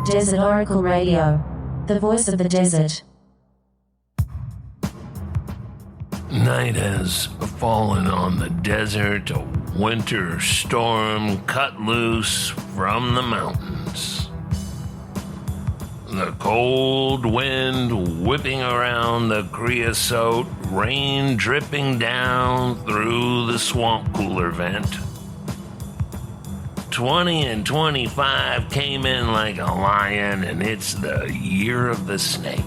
Desert Oracle Radio, the voice of the desert. Night has fallen on the desert, a winter storm cut loose from the mountains. The cold wind whipping around the creosote, rain dripping down through the swamp cooler vent. 20 and 25 came in like a lion, and it's the year of the snake.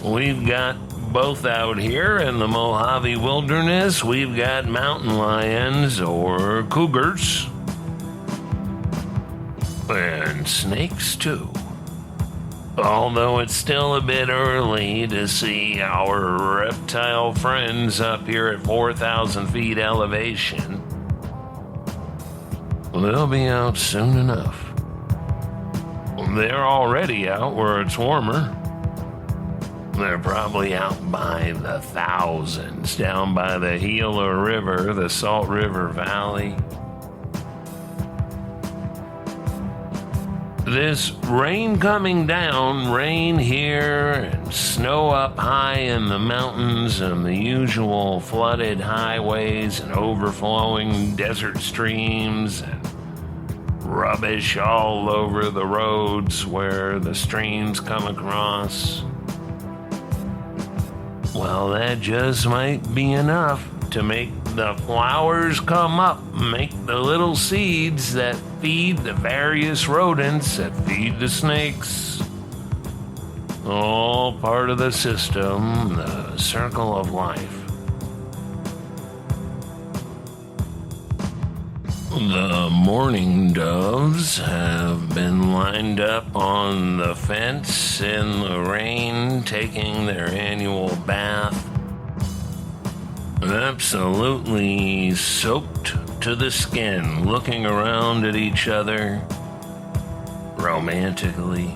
We've got both out here in the Mojave Wilderness. We've got mountain lions or cougars. And snakes too. Although it's still a bit early to see our reptile friends up here at 4,000 feet elevation. They'll be out soon enough. They're already out where it's warmer. They're probably out by the thousands, down by the Gila River, the Salt River Valley. This rain coming down, rain here and snow up high in the mountains and the usual flooded highways and overflowing desert streams and rubbish all over the roads where the streams come across. Well, that just might be enough to make the flowers come up, make the little seeds that feed the various rodents that feed the snakes. All part of the system, the circle of life. The mourning doves have been lined up on the fence in the rain, taking their annual bath. Absolutely soaked to the skin, looking around at each other romantically.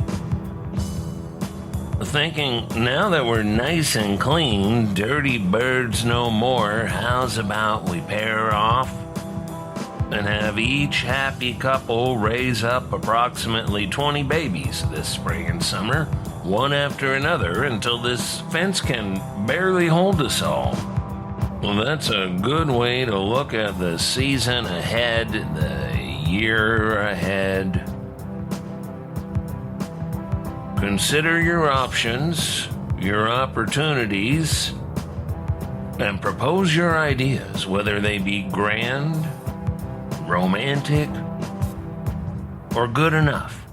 Thinking, now that we're nice and clean, dirty birds no more, how's about we pair off and have each happy couple raise up approximately 20 babies this spring and summer, one after another, until this fence can barely hold us all. Well, that's a good way to look at the season ahead, the year ahead. Consider your options, your opportunities, and propose your ideas, whether they be grand, romantic, or good enough.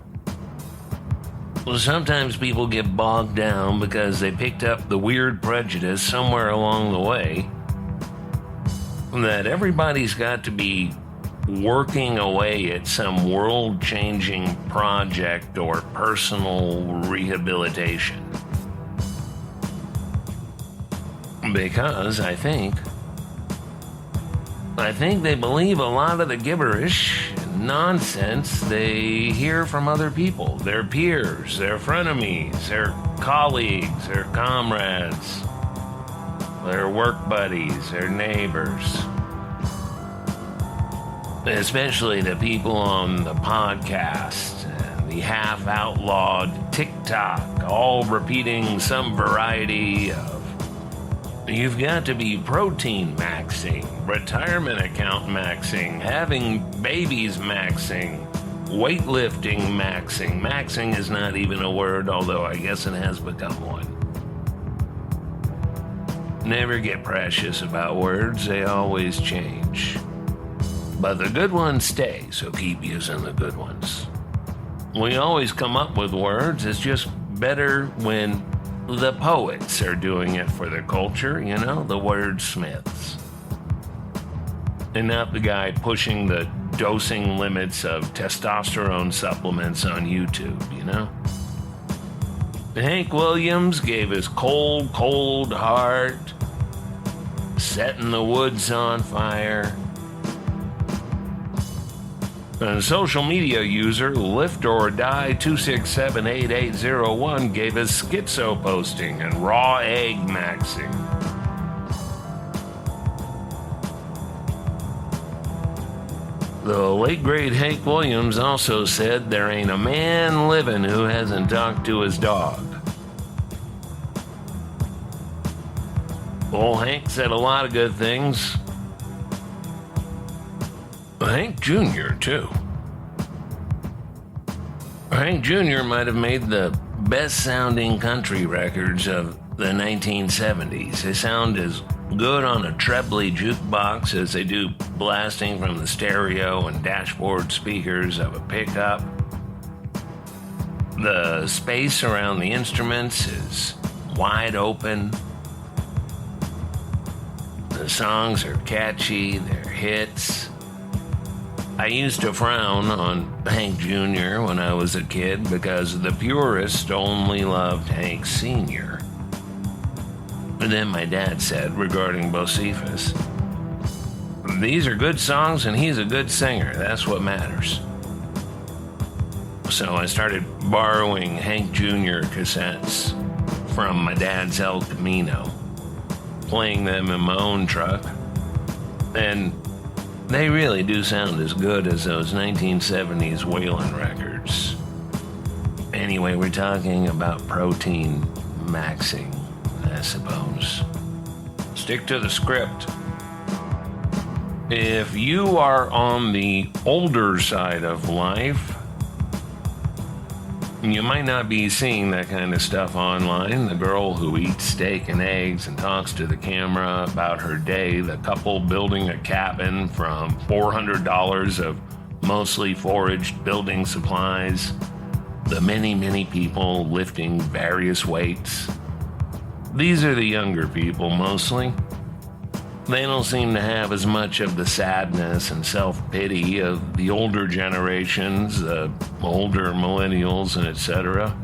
Well, sometimes people get bogged down because they picked up the weird prejudice somewhere along the way that everybody's got to be working away at some world-changing project or personal rehabilitation. Because I think they believe a lot of the gibberish and nonsense they hear from other people, their peers, their frenemies, their colleagues, their comrades, their work buddies, their neighbors. Especially the people on the podcast and the half-outlawed TikTok, all repeating some variety of you've got to be protein maxing, retirement account maxing, having babies maxing, weightlifting maxing. Maxing is not even a word, although I guess it has become one. Never get precious about words, they always change. But the good ones stay, so keep using the good ones. We always come up with words, it's just better when the poets are doing it for the culture, you know, the wordsmiths. And not the guy pushing the dosing limits of testosterone supplements on YouTube, you know? Hank Williams gave his cold, cold heart, setting the woods on fire. A social media user, LiftOrDie2678801, gave us schizo posting and raw egg maxing. The late great Hank Williams also said there ain't a man living who hasn't talked to his dog. Old Hank said a lot of good things. Hank Jr., too. Hank Jr. might have made the best-sounding country records of the 1970s. They sound as good on a trebly jukebox as they do blasting from the stereo and dashboard speakers of a pickup. The space around the instruments is wide open. The songs are catchy, they're hits. I used to frown on Hank Jr. when I was a kid because the purists only loved Hank Sr. And then my dad said regarding Bocephus, these are good songs and he's a good singer. That's what matters. So I started borrowing Hank Jr. cassettes from my dad's El Camino, playing them in my own truck. And they really do sound as good as those 1970s Waylon records. Anyway, we're talking about protein maxing, I suppose. Stick to the script. If you are on the older side of life, you might not be seeing that kind of stuff online. The girl who eats steak and eggs and talks to the camera about her day, the couple building a cabin from $400 of mostly foraged building supplies, the many people lifting various weights. These are the younger people mostly. They don't seem to have as much of the sadness and self-pity of the older generations, the older millennials, and etc.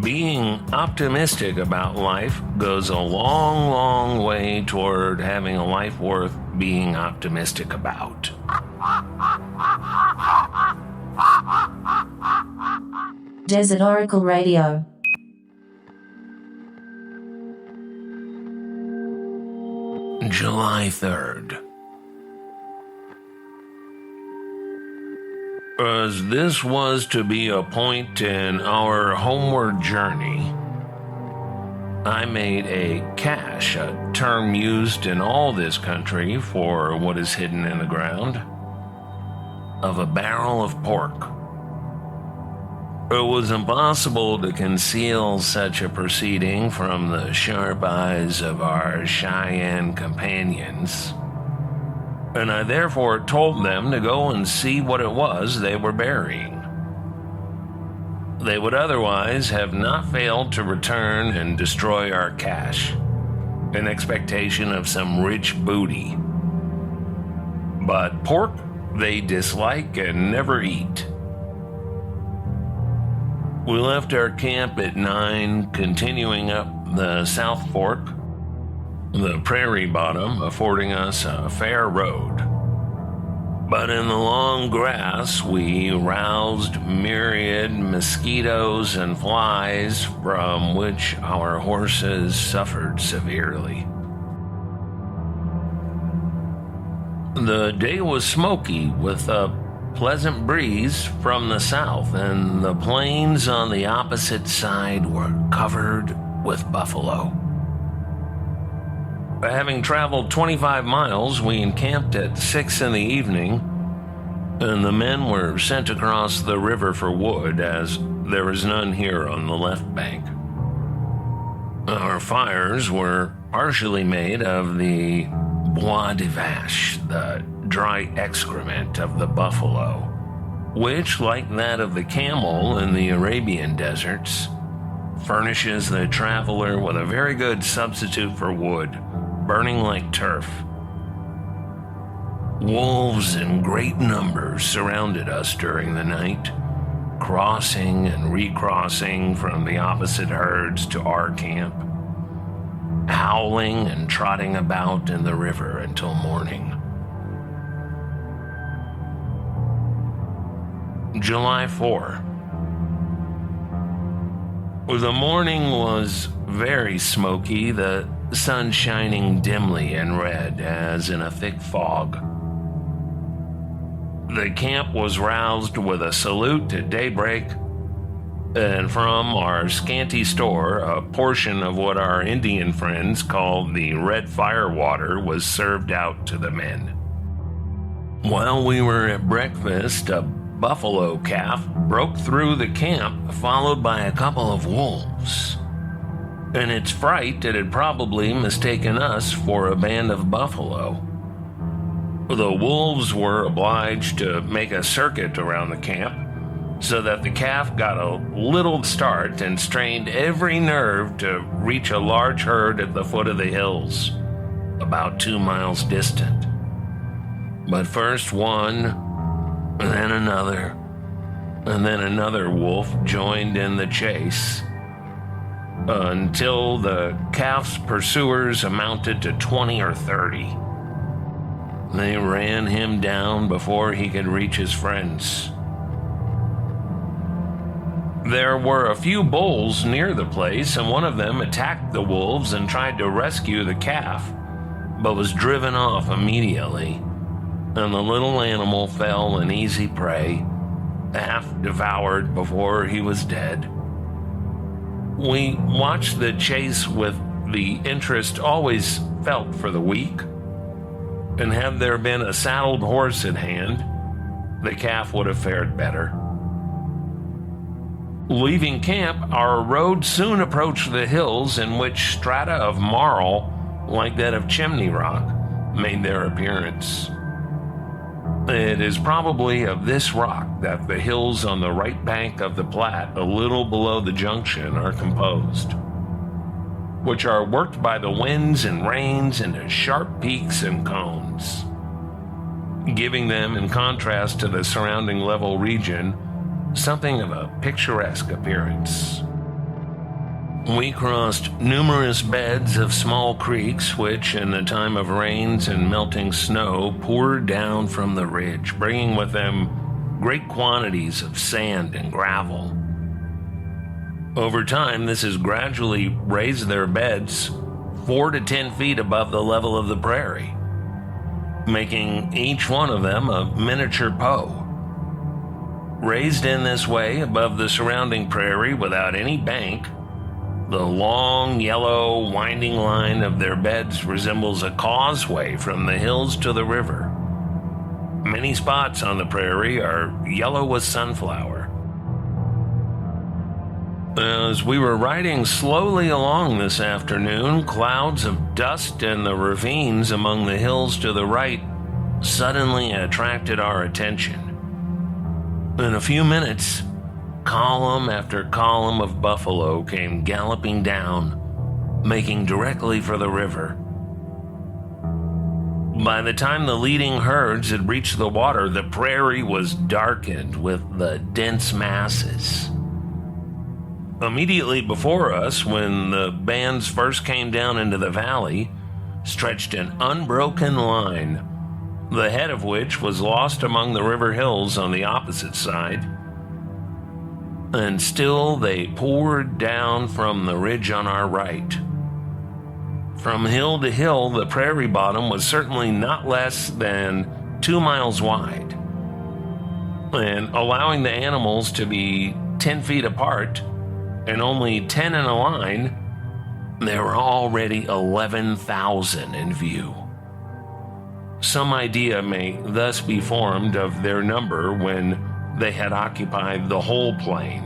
Being optimistic about life goes a long way toward having a life worth being optimistic about. Desert Oracle Radio. July 3rd. As this was to be a point in our homeward journey, I made a cache, a term used in all this country for what is hidden in the ground, of a barrel of pork. It was impossible to conceal such a proceeding from the sharp eyes of our Cheyenne companions, and I therefore told them to go and see what it was they were burying. They would otherwise have not failed to return and destroy our cache, in expectation of some rich booty. But pork they dislike and never eat. We left our camp at 9, continuing up the South Fork, the prairie bottom affording us a fair road. But in the long grass, we roused myriad mosquitoes and flies from which our horses suffered severely. The day was smoky with a pleasant breeze from the south, and the plains on the opposite side were covered with buffalo. Having traveled 25 miles, we encamped at 6 in the evening, and the men were sent across the river for wood, as there is none here on the left bank. Our fires were partially made of the bois de vache, the dry excrement of the buffalo, which, like that of the camel in the Arabian deserts, furnishes the traveler with a very good substitute for wood, burning like turf. Wolves in great numbers surrounded us during the night, crossing and recrossing from the opposite herds to our camp, howling and trotting about in the river until morning. July 4. The morning was very smoky, the sun shining dimly and red as in a thick fog. The camp was roused with a salute at daybreak, and from our scanty store, a portion of what our Indian friends called the red firewater was served out to the men. While we were at breakfast, a buffalo calf broke through the camp, followed by a couple of wolves. In its fright, it had probably mistaken us for a band of buffalo. The wolves were obliged to make a circuit around the camp, so that the calf got a little start and strained every nerve to reach a large herd at the foot of the hills, about 2 miles distant. But first one, and then another, and then another wolf joined in the chase, until the calf's pursuers amounted to 20 or 30. They ran him down before he could reach his friends. There were a few bulls near the place, and one of them attacked the wolves and tried to rescue the calf, but was driven off immediately, and the little animal fell an easy prey, half devoured before he was dead. We watched the chase with the interest always felt for the weak, and had there been a saddled horse at hand, the calf would have fared better. Leaving camp, our road soon approached the hills in which strata of marl, like that of Chimney Rock, made their appearance. It is probably of this rock that the hills on the right bank of the Platte, a little below the junction, are composed, which are worked by the winds and rains into sharp peaks and cones, giving them, in contrast to the surrounding level region, something of a picturesque appearance. We crossed numerous beds of small creeks which, in the time of rains and melting snow, poured down from the ridge, bringing with them great quantities of sand and gravel. Over time, this has gradually raised their beds 4 to 10 feet above the level of the prairie, making each one of them a miniature Po. Raised in this way above the surrounding prairie without any bank, the long, yellow, winding line of their beds resembles a causeway from the hills to the river. Many spots on the prairie are yellow as sunflower. As we were riding slowly along this afternoon, clouds of dust in the ravines among the hills to the right suddenly attracted our attention. In a few minutes, column after column of buffalo came galloping down, making directly for the river. By the time the leading herds had reached the water, the prairie was darkened with the dense masses. Immediately before us, when the bands first came down into the valley, stretched an unbroken line, the head of which was lost among the river hills on the opposite side. And still they poured down from the ridge on our right. From hill to hill, the prairie bottom was certainly not less than 2 miles wide. And allowing the animals to be 10 feet apart and only 10 in a line, there were already 11,000 in view. Some idea may thus be formed of their number when they had occupied the whole plain.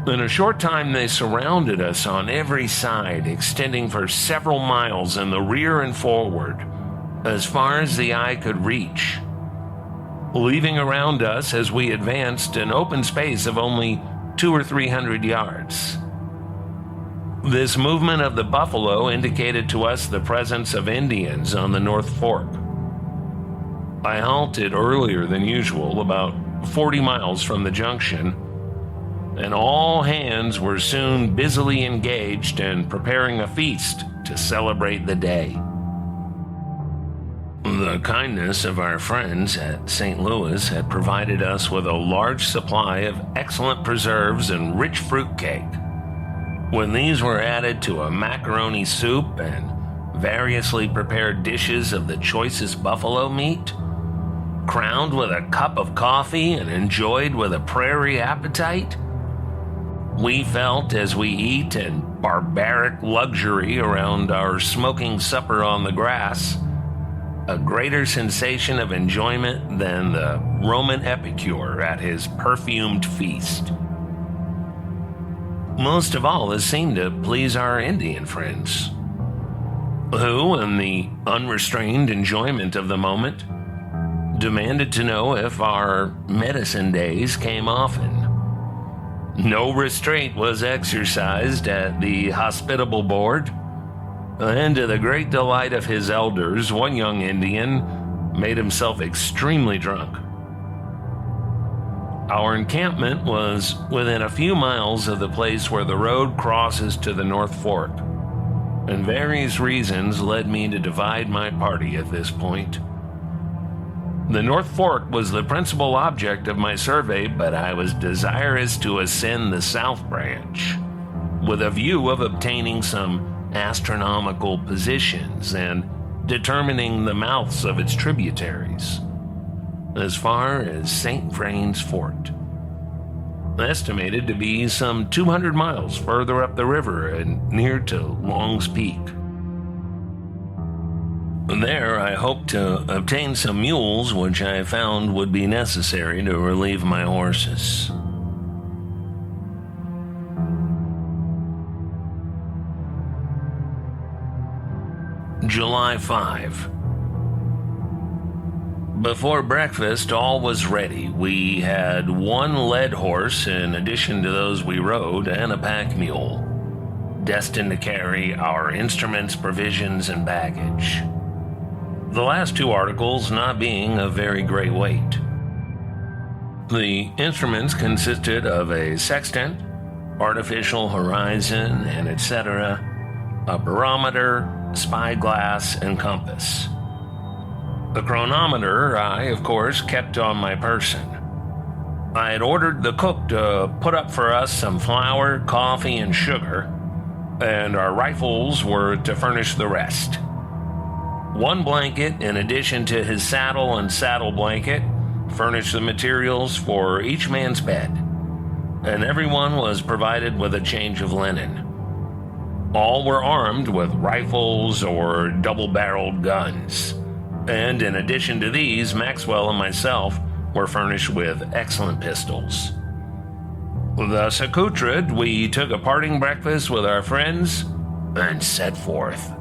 In a short time, they surrounded us on every side, extending for several miles in the rear and forward, as far as the eye could reach, leaving around us as we advanced an open space of only 200 or 300 yards. This movement of the buffalo indicated to us the presence of Indians on the North Fork. I halted earlier than usual, about 40 miles from the junction, and all hands were soon busily engaged in preparing a feast to celebrate the day. The kindness of our friends at St. Louis had provided us with a large supply of excellent preserves and rich fruitcake. When these were added to a macaroni soup and variously prepared dishes of the choicest buffalo meat, crowned with a cup of coffee and enjoyed with a prairie appetite? We felt as we eat in barbaric luxury around our smoking supper on the grass, a greater sensation of enjoyment than the Roman epicure at his perfumed feast. Most of all, this seemed to please our Indian friends, who, in the unrestrained enjoyment of the moment, demanded to know if our medicine days came often. No restraint was exercised at the hospitable board, and to the great delight of his elders, one young Indian made himself extremely drunk. Our encampment was within a few miles of the place where the road crosses to the North Fork, and various reasons led me to divide my party at this point. The North Fork was the principal object of my survey, but I was desirous to ascend the South Branch, with a view of obtaining some astronomical positions and determining the mouths of its tributaries, as far as St. Vrain's Fort, estimated to be some 200 miles further up the river and near to Long's Peak. There, I hoped to obtain some mules, which I found would be necessary to relieve my horses. July 5. Before breakfast, all was ready. We had one led horse in addition to those we rode, and a pack mule, destined to carry our instruments, provisions, and baggage. The last two articles not being of very great weight. The instruments consisted of a sextant, artificial horizon, and etc., a barometer, spyglass, and compass. The chronometer I, of course, kept on my person. I had ordered the cook to put up for us some flour, coffee, and sugar, and our rifles were to furnish the rest. One blanket, in addition to his saddle and saddle blanket, furnished the materials for each man's bed, and everyone was provided with a change of linen. All were armed with rifles or double-barreled guns, and in addition to these, Maxwell and myself were furnished with excellent pistols. Thus accoutred, we took a parting breakfast with our friends and set forth.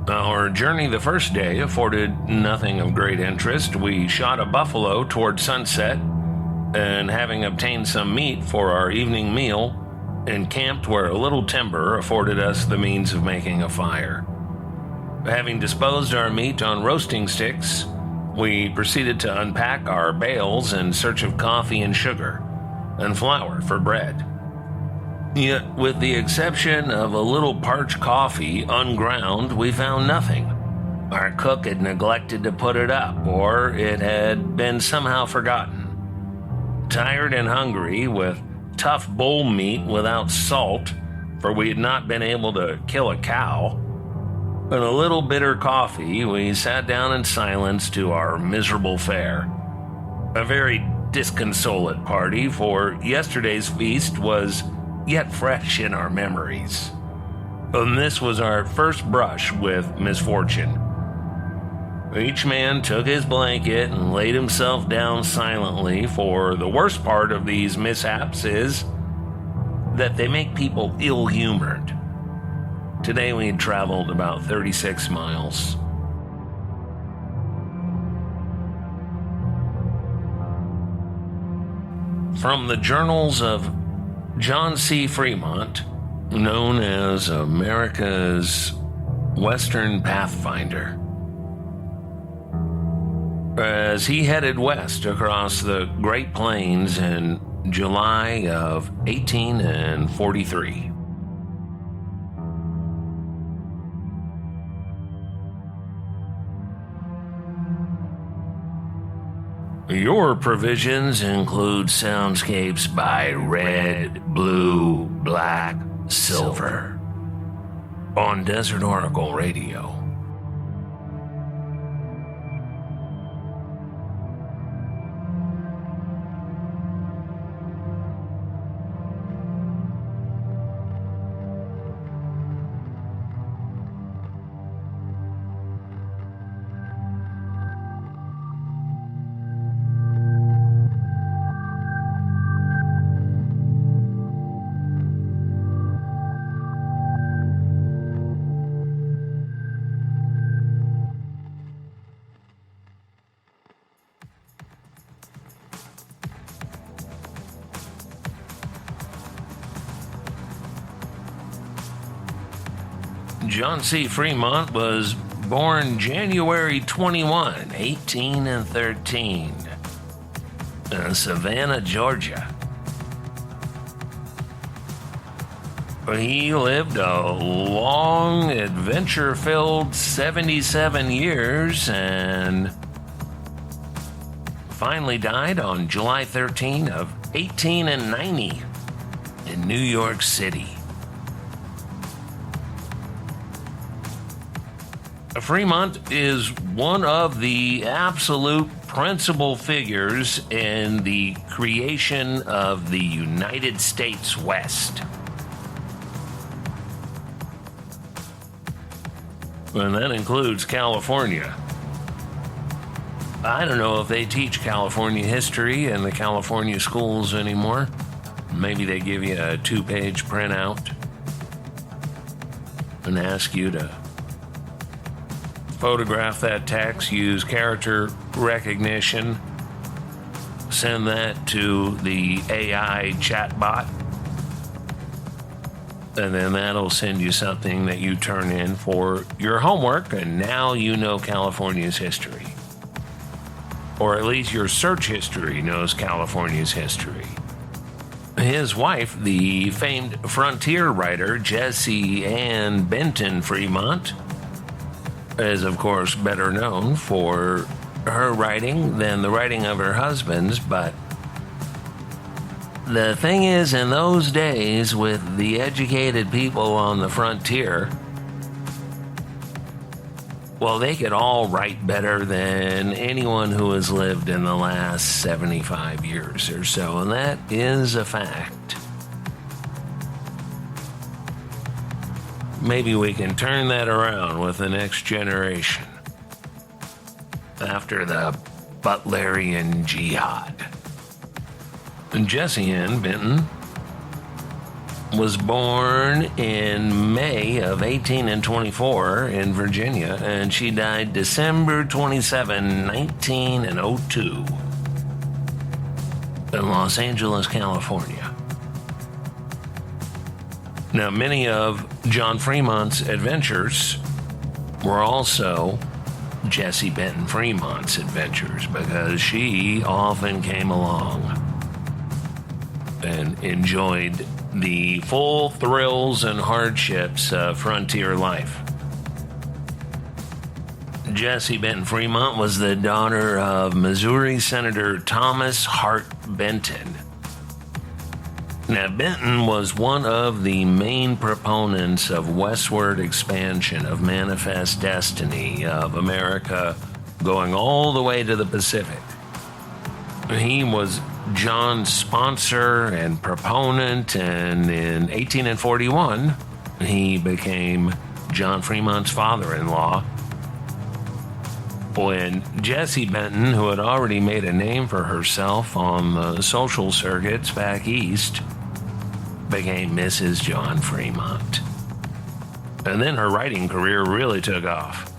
Our journey the first day afforded nothing of great interest. We shot a buffalo toward sunset, and having obtained some meat for our evening meal, encamped where a little timber afforded us the means of making a fire. Having disposed our meat on roasting sticks, we proceeded to unpack our bales in search of coffee and sugar, and flour for bread. Yet, with the exception of a little parched coffee unground, we found nothing. Our cook had neglected to put it up, or it had been somehow forgotten. Tired and hungry, with tough bull meat without salt, for we had not been able to kill a cow, and a little bitter coffee, we sat down in silence to our miserable fare. A very disconsolate party, for yesterday's feast was yet fresh in our memories, and this was our first brush with misfortune. Each man took his blanket and laid himself down silently, for the worst part of these mishaps is that they make people ill-humored. Today we had traveled about 36 miles. From the journals of John C. Fremont, known as America's Western Pathfinder, as he headed west across the Great Plains in July of 1843. Your provisions include Soundscapes by Red, Blue, Black, Silver on Desert Oracle Radio. John C. Fremont was born January 21, 1813, in Savannah, Georgia. He lived a long, adventure-filled 77 years and finally died on July 13 of 1890 in New York City. Fremont is one of the absolute principal figures in the creation of the United States West. And that includes California. I don't know if they teach California history in the California schools anymore. Maybe they give you a 2-page printout and ask you to photograph that text, use character recognition, send that to the AI chatbot, and then that'll send you something that you turn in for your homework, and now you know California's history. Or at least your search history knows California's history. His wife, the famed frontier writer Jessie Ann Benton Fremont, is of course better known for her writing than the writing of her husband's, but the thing is, in those days, with the educated people on the frontier, well, they could all write better than anyone who has lived in the last 75 years or so, and that is a fact. Maybe we can turn that around with the next generation after the Butlerian Jihad. Jessie Ann Benton was born in May of 1824 in Virginia, and she died December 27, 1902 in Los Angeles, California. Now, many of John Fremont's adventures were also Jessie Benton Fremont's adventures, because she often came along and enjoyed the full thrills and hardships of frontier life. Jessie Benton Fremont was the daughter of Missouri Senator Thomas Hart Benton. Now, Benton was one of the main proponents of westward expansion of Manifest Destiny of America going all the way to the Pacific. He was John's sponsor and proponent, and in 1841, he became John Fremont's father-in-law. When Jessie Benton, who had already made a name for herself on the social circuits back east, became Mrs. John Fremont. And then her writing career really took off.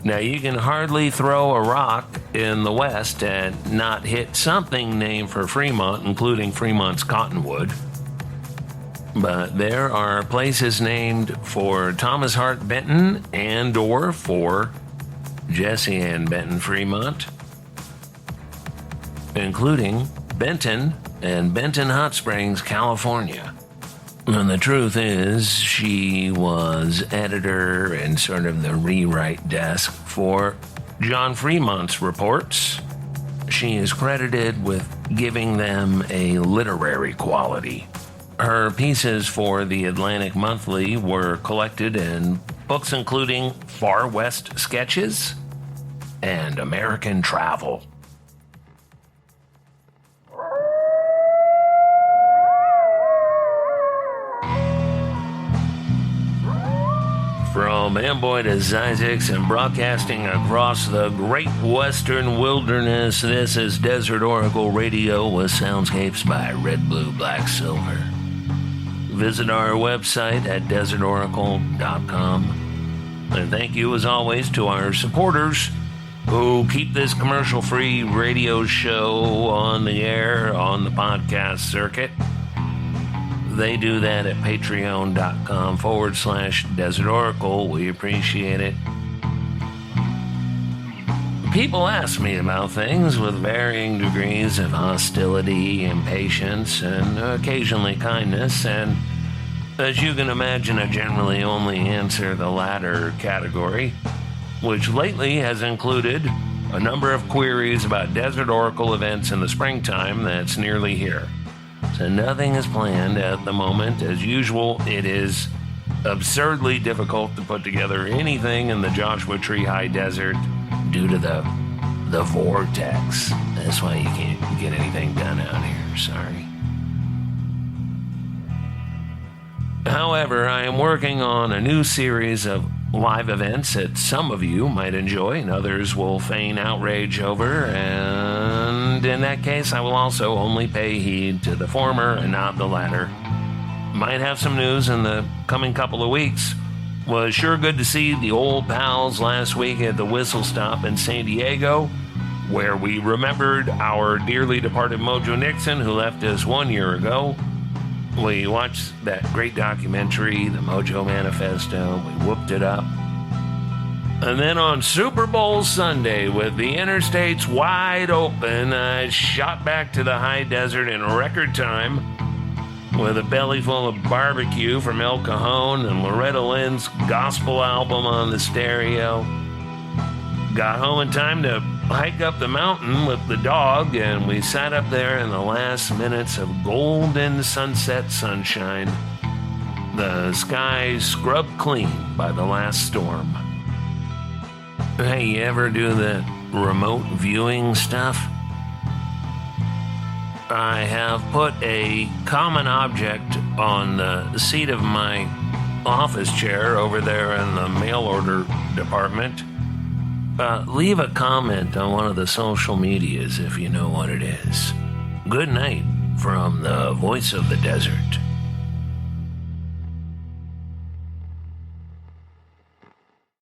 Now, you can hardly throw a rock in the West and not hit something named for Fremont, including Fremont's Cottonwood. But there are places named for Thomas Hart Benton and or for Jessie Ann Benton Fremont, including Benton and Benton Hot Springs, California. And the truth is, she was editor and sort of the rewrite desk for John Fremont's reports. She is credited with giving them a literary quality. Her pieces for the Atlantic Monthly were collected in books including Far West Sketches and American Travel. From Amboy to Zizix and broadcasting across the great western wilderness, this is Desert Oracle Radio with Soundscapes by RedBlueBlackSilver. Visit our website at desertoracle.com. And thank you, as always, to our supporters who keep this commercial-free radio show on the air on the podcast circuit. they do that at patreon.com/Desert Oracle. We appreciate it. People ask me about things with varying degrees of hostility, impatience, and occasionally kindness, and as you can imagine, I generally only answer the latter category, which lately has included a number of queries about Desert Oracle events in the springtime that's nearly here. So nothing is planned at the moment. As usual, it is absurdly difficult to put together anything in the Joshua Tree High Desert due to the vortex. That's why you can't get anything done out here, sorry. However, I am working on a new series of live events that some of you might enjoy and others will feign outrage over, and in that case I will also only pay heed to the former and not the latter. Might have some news in the coming couple of weeks. Was sure good to see the old pals last week at the Whistle Stop in San Diego, where we remembered our dearly departed Mojo Nixon, who left us 1 year ago. We watched that great documentary, The Mojo Manifesto. We whooped it up. And then on Super Bowl Sunday, with the interstates wide open, I shot back to the high desert in record time with a belly full of barbecue from El Cajon and Loretta Lynn's gospel album on the stereo. Got home in time to hike up the mountain with the dog, and we sat up there in the last minutes of golden sunset sunshine, the sky scrubbed clean by the last storm. Hey, you ever do the remote viewing stuff? I have put a common object on the seat of my office chair over there in the mail order department. Leave a comment on one of the social medias if you know what it is. Good night from the voice of the desert.